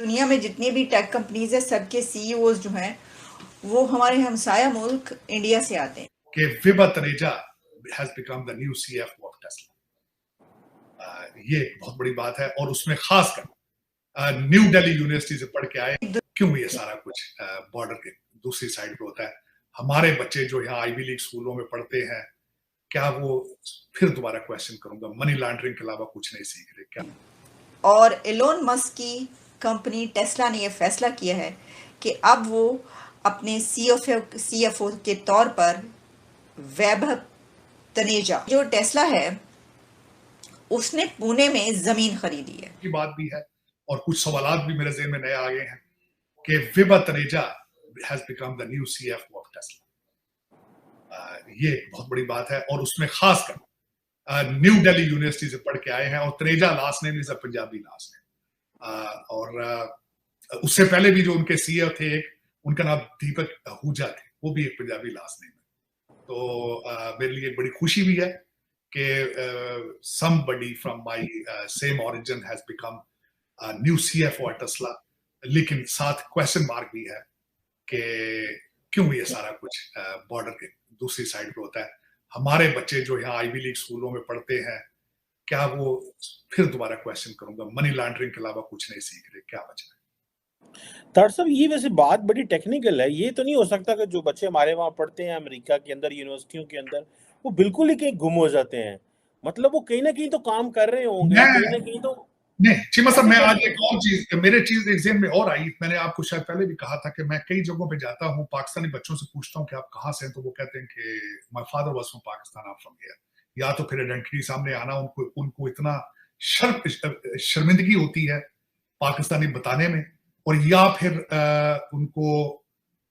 दुनिया में जितनी भी टेक कंपनीज है सबके सीईओज जो हैं वो हमारे हमसाया मुल्क इंडिया से आते हैं। कि Vibha Taneja has become the new CFO of Tesla. ये बहुत बड़ी बात है और उसमें खासकर न्यू दिल्ली यूनिवर्सिटी से पढ़ के आए। क्यों ये सारा कुछ बॉर्डर के दूसरी साइड पे होता है? हमारे बच्चे जो यहाँ आईवी लीग स्कूलों में पढ़ते हैं, क्या वो, फिर दोबारा क्वेश्चन करूंगा, मनी लॉन्ड्रिंग के अलावा कुछ नहीं सीख रहे क्या? और एलोन मस्क की कंपनी टेस्ला ने यह फैसला किया है कि अब वो अपने सीएफओ के तौर पर वैभव तनेजा, जो टेस्ला है, उसने पुणे में जमीन खरीदी है की बात भी है और कुछ सवालात भी मेरे ज़हन में नए आ गए हैं कि Vibha Taneja has become the new CFO of Tesla. ये बहुत बड़ी बात है और उसमें खासकर न्यू दिल्ली यूनिवर्सिटी से पढ़ के आए हैं और Taneja last name is a Punjabi last name. और उससे पहले भी जो उनके सीईओ थे, एक उनका नाम दीपक आहूजा थे, वो भी एक पंजाबी लास्ट नेम है। तो मेरे लिए एक बड़ी खुशी भी है कि somebody from my same origin has become a new CFO at Tesla। लेकिन साथ क्वेश्चन मार्क भी है कि क्यों ये सारा कुछ बॉर्डर के दूसरी साइड पे होता है? हमारे बच्चे जो यहाँ आईवी लीग स्कूलों में पढ़ते हैं, क्या वो, फिर दोबारा क्वेश्चन करूंगा, मनी लॉन्ड्रिंग के अलावा कुछ नहीं सीख रहे क्या बच रहा है? डॉक्टर साहब, ये वैसे बात बड़ी टेक्निकल है। ये तो नहीं हो सकता कि जो बच्चे हमारे वहाँ पढ़ते हैं अमेरिका के अंदर यूनिवर्सिटियों के अंदर, वो बिल्कुल ही कहीं गुम हो जाते हैं? मतलब वो कहीं ना कहीं तो काम कर रहे होंगे, कहीं ना कहीं तो। नहीं चीमा साहब, ऐसे मैं आज कैसे? एक और चीज, मेरे चीज एक ज़हन में और आई। मैंने आपको शायद पहले भी कहा था कि मैं कई जगहों पे जाता हूँ, पाकिस्तानी बच्चों से पूछता हूँ कि आप कहाँ से हैं, तो वो कहते हैं कि my father was from Pakistan, आप फ्रॉम हियर। या तो फिर आइडेंटिटी सामने आना, उनको इतना शर्मिंदगी होती है पाकिस्तानी बताने में, और या फिर उनको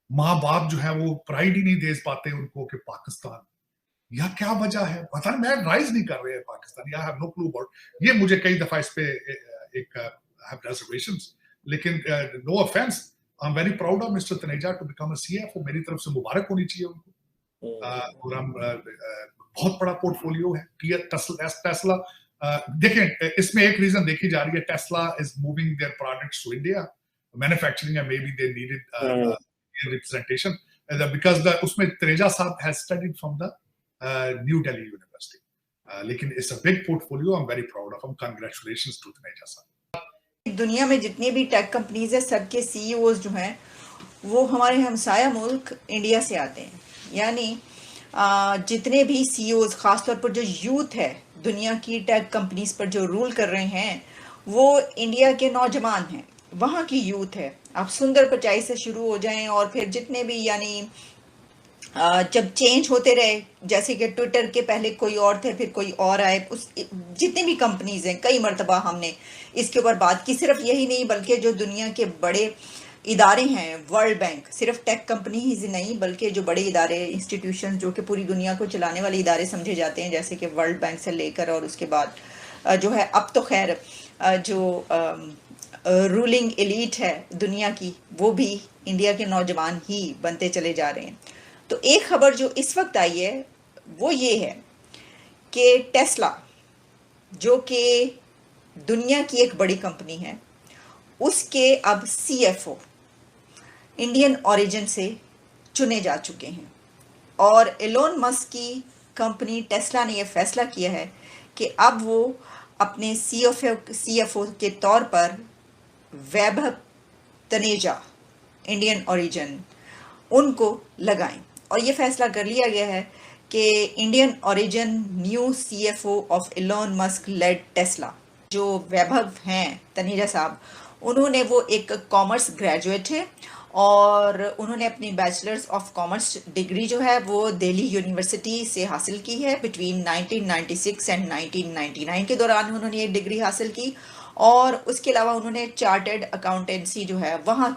माँ बाप जो है वो प्राइड ही नहीं दे पाते उनको कि पाकिस्तान, या क्या वजह है पता नहीं। मैं राइज नहीं कर रहे हैं Pakistan, I have no clue about. ये मुझे कई दफा इस पे एक हैव रिजर्वेशंस, लेकिन no offence, I am very proud of mister Taneja to become a CFO. मेरी तरफ से मुबारक होनी चाहिए उनको। और हम बहुत बड़ा पोर्टफोलियो है टेस्ला। देखें, इसमें एक रीजन देखी जा रही है, Tesla is moving their products to India manufacturing, and maybe they needed representation because उसमें Taneja sahab has studied from the new Delhi university. लेकिन it's a big portfolio, I am very proud of him. Congratulations to Taneja sahab. दुनिया में जितनी भी tech companies है सबके CEOs जो हैं वो हमारे हमसाया मुल्क इंडिया से आते हैं। यानी जितने भी सीईओज, खासतौर पर जो यूथ है दुनिया की टेक कंपनीज पर जो रूल कर रहे हैं, वो इंडिया के नौजवान हैं, वहाँ की यूथ है। आप सुंदर पिचाई से शुरू हो जाएं और फिर जितने भी, यानी जब चेंज होते रहे, जैसे कि ट्विटर के पहले कोई और थे, फिर कोई और आए, उस जितनी भी कंपनीज हैं, कई मरतबा हमने इसके ऊपर बात की। सिर्फ यही नहीं बल्कि जो दुनिया के बड़े इदारे हैं, वर्ल्ड बैंक, सिर्फ टेक कंपनी ही नहीं बल्कि जो बड़े इदारे, इंस्टीट्यूशन जो कि पूरी दुनिया को चलाने वाले इदारे समझे जाते हैं, जैसे कि वर्ल्ड बैंक से लेकर, और उसके बाद जो है, अब तो खैर जो रूलिंग एलीट है दुनिया की, वो भी इंडिया के नौजवान ही बनते चले जा रहे हैं। तो एक खबर जो इस वक्त आई है वो ये है कि टेस्ला, जो कि दुनिया की एक बड़ी कंपनी है, उसके अब सीएफओ इंडियन ओरिजिन से चुने जा चुके हैं। और एलोन मस्क की कंपनी टेस्ला ने यह फैसला किया है कि अब वो अपने सीएफओ के तौर पर वैभव तनेजा, इंडियन ओरिजिन, उनको लगाएं। और ये फैसला कर लिया गया है कि Indian origin new CFO of Elon Musk led Tesla, जो वैभव हैं तनेजा साहब, उन्होंने, वो एक कॉमर्स ग्रेजुएट है और उन्होंने अपनी बैचलर्स ऑफ कॉमर्स डिग्री जो है वो दिल्ली यूनिवर्सिटी से हासिल की है। बिटवीन 1996 एंड 1999 के दौरान उन्होंने ये डिग्री हासिल की। और उसके अलावा उन्होंने चार्टर्ड अकाउंटेंसी जो है वहाँ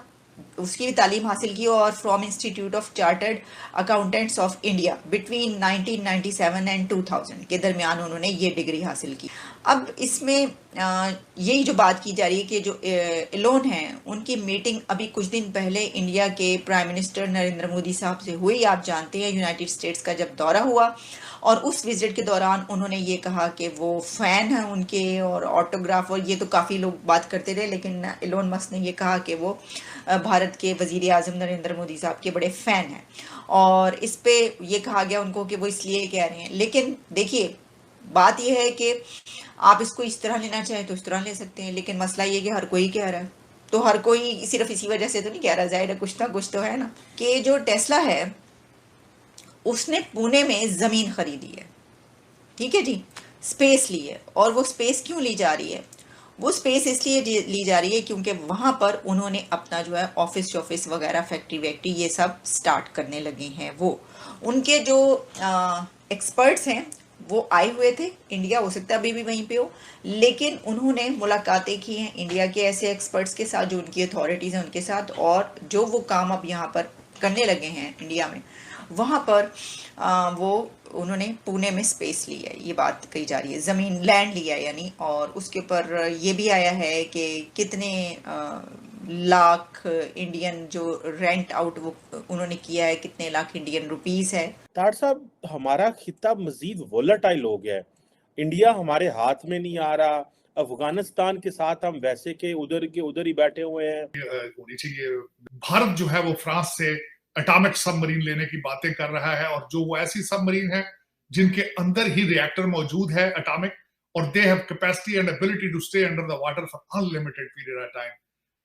उसकी भी तालीम हासिल की और from institute of chartered accountants of India between 1997 and 2000 के दरमियान उन्होंने ये डिग्री हासिल की। अब इसमें यही जो बात की जा रही है कि जो एलोन हैं उनकी मीटिंग अभी कुछ दिन पहले इंडिया के प्राइम मिनिस्टर नरेंद्र मोदी साहब से हुई। आप जानते हैं यूनाइटेड स्टेट्स का जब दौरा हुआ और उस विजिट के दौरान उन्होंने ये कहा कि वो फ़ैन हैं उनके और ऑटोग्राफ, और ये तो काफ़ी लोग बात करते रहे, लेकिन एलोन मस्क ने ये कहा कि वो भारत के वज़ीर आज़म नरेंद्र मोदी साहब के बड़े फ़ैन हैं और इस पे ये कहा गया उनको कि वो इसलिए कह रहे हैं। लेकिन देखिए बात यह है कि आप इसको इस तरह लेना चाहें तो इस तरह ले सकते हैं, लेकिन मसला ये कि हर कोई कह रहा है, तो हर कोई सिर्फ इसी वजह से तो नहीं कह रहा, ज़ाहिर है कुछ ना कुछ तो है ना। कि जो टेस्ला है उसने पुणे में ज़मीन खरीदी है, ठीक है जी, स्पेस ली है। और वो स्पेस क्यों ली जा रही है? वो स्पेस इसलिए ली जा रही है क्योंकि वहाँ पर उन्होंने अपना जो है ऑफिस वगैरह, फैक्ट्री वैक्ट्री ये सब स्टार्ट करने लगे हैं। वो उनके जो एक्सपर्ट्स हैं वो आए हुए थे इंडिया, हो सकता है अभी भी वहीं पे हो, लेकिन उन्होंने मुलाकातें की हैं इंडिया के ऐसे एक्सपर्ट्स के साथ जो उनकी अथॉरिटीज़ हैं उनके साथ, और जो वो काम अब यहाँ पर करने लगे हैं इंडिया में, वहाँ पर वो उन्होंने पुणे में स्पेस ली है, ये बात कही जा रही है, ज़मीन लैंड लिया है यानी। और उसके ऊपर ये भी आया है कि कितने लाख इंडियन जो रेंट आउट वो उन्होंने किया है, कितने लाख इंडियन रुपीस है। तार साहब, हमारा खिताब मजीद वोलेटाइल हो गया है, इंडिया हमारे हाथ में नहीं आ रहा, अफगानिस्तान के साथ हम वैसे के उधर ही बैठे हुए हैं। होनी चाहिए। भारत जो है वो फ्रांस से एटॉमिक सबमरीन लेने की बातें कर रहा है, और जो वो ऐसी सबमरीन है जिनके अंदर ही रिएक्टर मौजूद है एटॉमिक, और they have capacity and ability to stay under the water for unlimited period of time.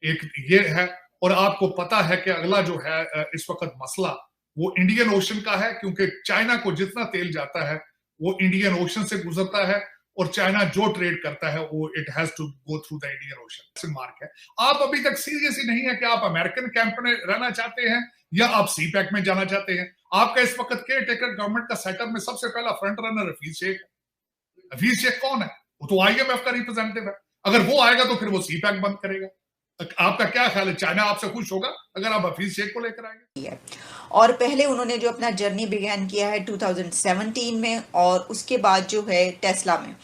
एक ये है, और आपको पता है कि अगला जो है इस वक्त मसला वो इंडियन ओशन का है, क्योंकि चाइना को जितना तेल जाता है वो इंडियन ओशन से गुजरता है, और चाइना जो ट्रेड करता है वो it has to go through the Indian Ocean. Mark है, आप अभी तक सीरियस ही नहीं है कि आप अमेरिकन कैंप में रहना चाहते हैं या आप सी पैक में जाना चाहते हैं। आपका इस वक्त केयर टेकर गवर्नमेंट का सेटअप में सबसे पहला फ्रंट रनर हफीज शेख। हफीज शेख कौन है? वो तो आईएमएफ का रिप्रेजेंटेटिव है। अगर वो आएगा तो फिर वो सी पैक बंद करेगा। आपका क्या ख्याल है, चाइना आपसे खुश होगा अगर आप हफीज शेख को लेकर आएंगे? और पहले उन्होंने जो अपना जर्नी बिगैन किया है 2017 में, और उसके बाद जो है टेस्ला में,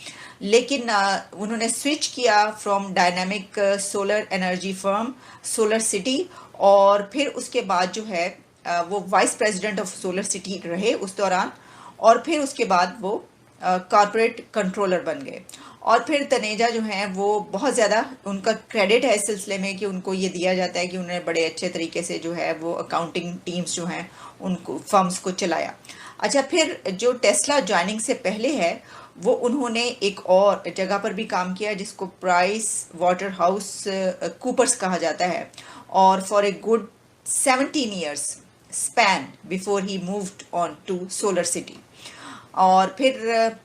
लेकिन उन्होंने स्विच किया from dynamic solar energy firm solar city, और फिर उसके बाद जो है वो vice president of solar city रहे उस दौरान, और फिर उसके बाद वो कॉर्पोरेट कंट्रोलर बन गए। और फिर तनेजा जो हैं वो बहुत ज़्यादा उनका क्रेडिट है इस सिलसिले में कि उनको ये दिया जाता है कि उन्होंने बड़े अच्छे तरीके से जो है वो अकाउंटिंग टीम्स जो हैं उनको फर्म्स को चलाया। अच्छा, फिर जो टेस्ला ज्वाइनिंग से पहले है वो उन्होंने एक और जगह पर भी काम किया जिसको प्राइस वाटर हाउस कूपर्स कहा जाता है, और for a good 17 years span before he moved on to SolarCity. और फिर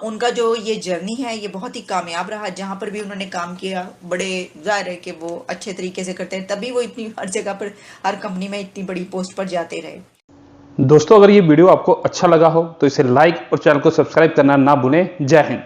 उनका जो ये जर्नी है ये बहुत ही कामयाब रहा, जहाँ पर भी उन्होंने काम किया बड़े ज़ाहिर है कि वो अच्छे तरीके से करते हैं, तभी वो इतनी हर जगह पर हर कंपनी में इतनी बड़ी पोस्ट पर जाते रहे। दोस्तों, अगर ये वीडियो आपको अच्छा लगा हो तो इसे लाइक और चैनल को सब्सक्राइब करना ना भूलें। जय हिंद।